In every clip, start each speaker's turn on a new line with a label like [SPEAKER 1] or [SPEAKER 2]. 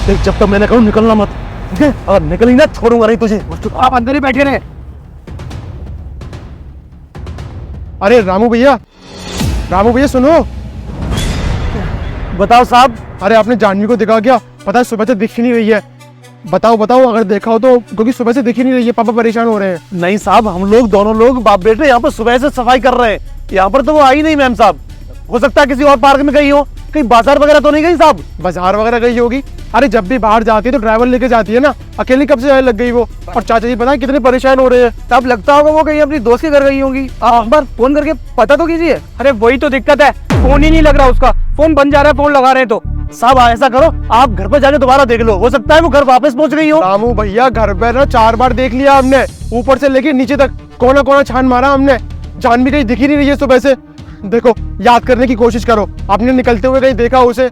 [SPEAKER 1] देख जब तक मैंने कहूँ निकलना मत, ठीक है? अगर निकली ना छोड़ूंगा नहीं तुझे।
[SPEAKER 2] आप अंदर ही बैठे रहे।
[SPEAKER 3] अरे रामू भैया सुनो।
[SPEAKER 1] बताओ साहब।
[SPEAKER 3] अरे आपने जानवी को देखा क्या? पता है सुबह से दिख ही नहीं रही है। बताओ अगर देखा हो तो, क्योंकि सुबह से दिख ही नहीं रही है, पापा परेशान हो रहे हैं।
[SPEAKER 1] नहीं साहब, हम लोग दोनों लोग बाप बेटे यहाँ पर सुबह से सफाई कर रहे हैं। यहाँ पर तो वो आई नहीं मैम साहब। हो सकता है किसी और पार्क में गई हो, कहीं बाजार वगैरह तो नहीं गई साहब?
[SPEAKER 3] बाजार वगैरह गई होगी। अरे जब भी बाहर जाती है तो ड्राइवर लेके जाती है ना, अकेली कब से लग गई वो। और चाचा जी पता है कितने परेशान हो रहे हैं।
[SPEAKER 2] तब लगता होगा वो कहीं अपनी दोस्त के घर गई होंगी। आप एक बार फोन करके पता तो कीजिए। अरे वही तो दिक्कत है, फोन ही नहीं लग रहा उसका। फोन बन जा रहा है, फोन लगा रहे हैं तो।
[SPEAKER 1] साहब ऐसा करो, आप घर पे जाके दोबारा देख लो, हो सकता है वो घर वापस पहुंच गई हो।
[SPEAKER 3] रामू भैया घर पे ना 4 बार देख लिया हमने, ऊपर से लेके नीचे तक कोना कोना छान मारा हमने। जानवी कहीं दिख ही नहीं रही है सुबह से। देखो याद करने की कोशिश करो, आपने निकलते हुए कहीं देखा उसे?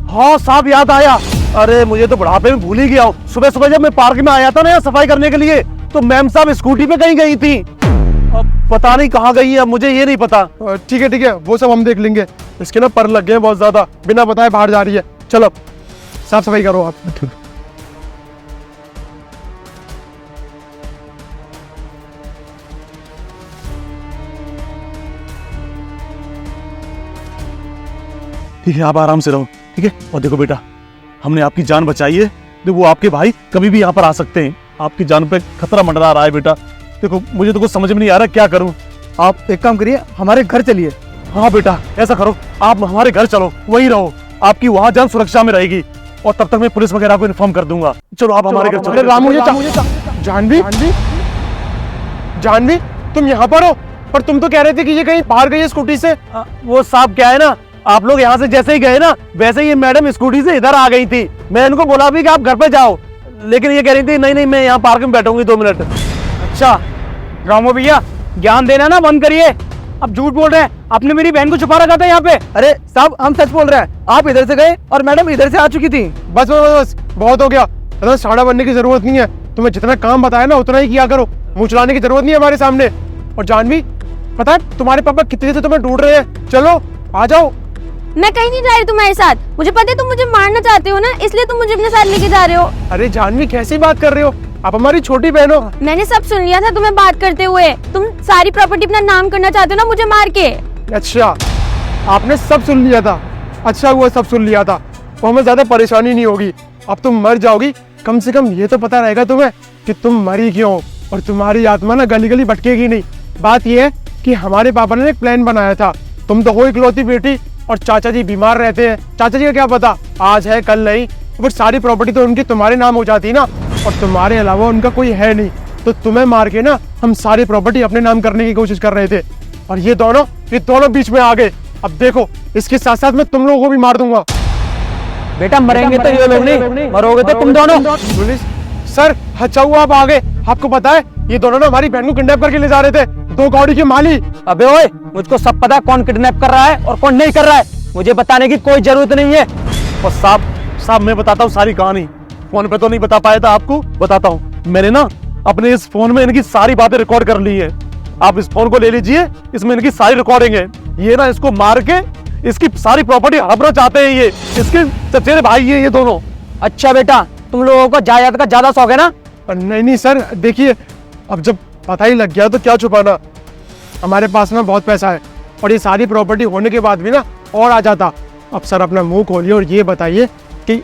[SPEAKER 1] हाँ साहब याद आया। अरे मुझे तो बुढ़ापे में भूल ही गया हूँ। सुबह सुबह जब मैं पार्क में आया था ना यहाँ सफाई करने के लिए, तो मैम साहब स्कूटी पे कहीं गई थी। अब पता नहीं कहाँ गई है, मुझे ये नहीं पता।
[SPEAKER 3] ठीक है वो सब हम देख लेंगे। इसके ना पर लग गए बहुत ज्यादा, बिना बताए बाहर जा रही है। चलो साफ सफाई करो आप।
[SPEAKER 1] ठीक है, आप आराम से रहो, ठीक है? और देखो बेटा, हमने आपकी जान बचाई है। देखो वो आपके भाई कभी भी यहाँ पर आ सकते हैं। आपकी जान पे खतरा मंडरा रहा है बेटा। देखो मुझे तो कुछ समझ में नहीं आ रहा क्या करूँ।
[SPEAKER 2] आप एक काम करिए, हमारे घर चलिए।
[SPEAKER 1] हाँ बेटा ऐसा करो, आप हमारे घर चलो, वहीं रहो। आपकी वहाँ जान सुरक्षा में रहेगी, और तब तक मैं पुलिस वगैरह को इन्फॉर्म कर दूंगा। चलो आप हमारे घर चलो।
[SPEAKER 3] रामू जानवी तुम यहाँ पर हो? पर तुम तो कह रहे थे कि ये कहीं बाहर गई है स्कूटी से।
[SPEAKER 1] वो साहब क्या है ना, आप लोग यहाँ से जैसे ही गए ना, वैसे ही ये मैडम स्कूटी से इधर आ गई थी। मैं इनको बोला भी कि आप घर पे जाओ, लेकिन ये कह रही थी नहीं मैं यहाँ पार्क में बैठूंगी 2 मिनट।
[SPEAKER 2] अच्छा रामू भैया, ज्ञान देना ना बंद करिए। अब झूठ बोल रहे हैं, आपने मेरी बहन को छुपा रखा था यहाँ पे। अरे साहब हम सच बोल रहे हैं, आप इधर से गए और मैडम इधर से आ चुकी थी।
[SPEAKER 3] बस बहुत हो गया। इतना साड़ा बनने की जरूरत नहीं है। तुम्हें जितना काम बताया ना उतना ही किया करो। मुंह चलाने की जरूरत नहीं है हमारे सामने। और जानवी पता है तुम्हारे पापा कितने से तुम्हें ढूंढ रहे हैं। चलो आ जाओ।
[SPEAKER 4] मैं कहीं नहीं जा रही तुम्हारे साथ। मुझे पता है तुम मुझे मारना चाहते हो ना, इसलिए तुम मुझे अपने साथ लेके जा रहे हो।
[SPEAKER 3] अरे जानवी कैसी बात कर रहे हो, आप हमारी छोटी बहन हो।
[SPEAKER 4] मैंने सब सुन लिया था तुम्हें बात करते हुए। तुम सारी प्रॉपर्टी अपना नाम करना चाहते हो ना मुझे मार के।
[SPEAKER 3] अच्छा आपने सब सुन लिया था? अच्छा हुआ सब सुन लिया था, तो हमें ज्यादा परेशानी नहीं होगी। अब तुम मर जाओगी, कम से कम ये तो पता रहेगा तुम्हें कि तुम मरी क्यों, और तुम्हारी आत्मा ना गली गली भटकेगी नहीं। बात यह है कि हमारे पापा ने एक प्लान बनाया था। तुम तो हो इकलौती बेटी, और चाचा जी बीमार रहते हैं। चाचा जी का क्या पता आज है कल नहीं, पर सारी प्रॉपर्टी तो उनकी तुम्हारे नाम हो जाती ना, और तुम्हारे अलावा उनका कोई है नहीं। तो तुम्हें मार के ना हम सारी प्रॉपर्टी अपने नाम करने की कोशिश कर रहे थे, और ये दोनों बीच में आ गए। अब देखो इसके साथ साथ मैं तुम लोगों को भी मार दूंगा।
[SPEAKER 2] बेटा मरेंगे तो ये लोग नहीं, मरोगे तो तुम दोनों।
[SPEAKER 3] पुलिस सर, अच्छा हुआ आप आ गए। आपको पता है ये दोनों ना हमारी बहन को किडनैप करके ले जा रहे थे, 2 गाड़ी के माली।
[SPEAKER 2] अबे ओए, मुझको सब पता है कौन किडनैप कर रहा है और कौन नहीं कर रहा है। मुझे बताने की कोई जरूरत नहीं है।
[SPEAKER 1] और साहब मैं बताता हूँ सारी कहानी। फोन पे तो नहीं बता पाया था आपको, बताता हूँ। मैंने ना अपने इस फोन में इनकी सारी बातें रिकॉर्ड कर ली है। आप इस फोन को ले लीजिए, इसमें इनकी सारी रिकॉर्डिंग है। ये ना इसको मार के इसकी सारी प्रॉपर्टी हड़पना चाहते हैं। ये इसके चचेरे भाई है ये दोनों।
[SPEAKER 2] अच्छा बेटा, तुम लोगों को जायदाद का ज्यादा शौक है ना?
[SPEAKER 3] नहीं सर, देखिए अब जब पता ही लग गया तो क्या छुपाना। हमारे पास ना बहुत पैसा है, और ये सारी प्रॉपर्टी होने के बाद भी ना और आ जाता। अब सर अपना मुंह खोलिए और ये बताइए कि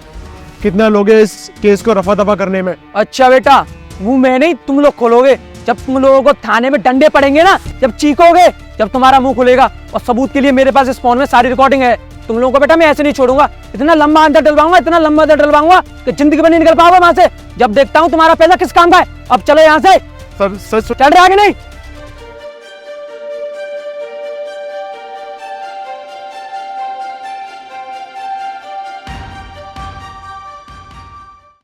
[SPEAKER 3] कितना लोगे इस केस को रफा दफा करने में।
[SPEAKER 2] अच्छा बेटा, मुंह में नहीं तुम लोग खोलोगे। जब तुम लोगों को थाने में डंडे पड़ेंगे ना, जब चीखोगे, जब तुम्हारा मुंह खुलेगा। और सबूत के लिए मेरे पास इस फोन में सारी रिकॉर्डिंग है। तुम लोगों को बेटा मैं ऐसे नहीं छोड़ूंगा। इतना लंबा अंदर डलवाऊंगा कि जिंदगी में नहीं निकल पाओगे वहां से। जब देखता हूँ तुम्हारा पैसा किस काम का है। अब चलो यहाँ से।
[SPEAKER 3] सर
[SPEAKER 2] चल रहे आगे नहीं।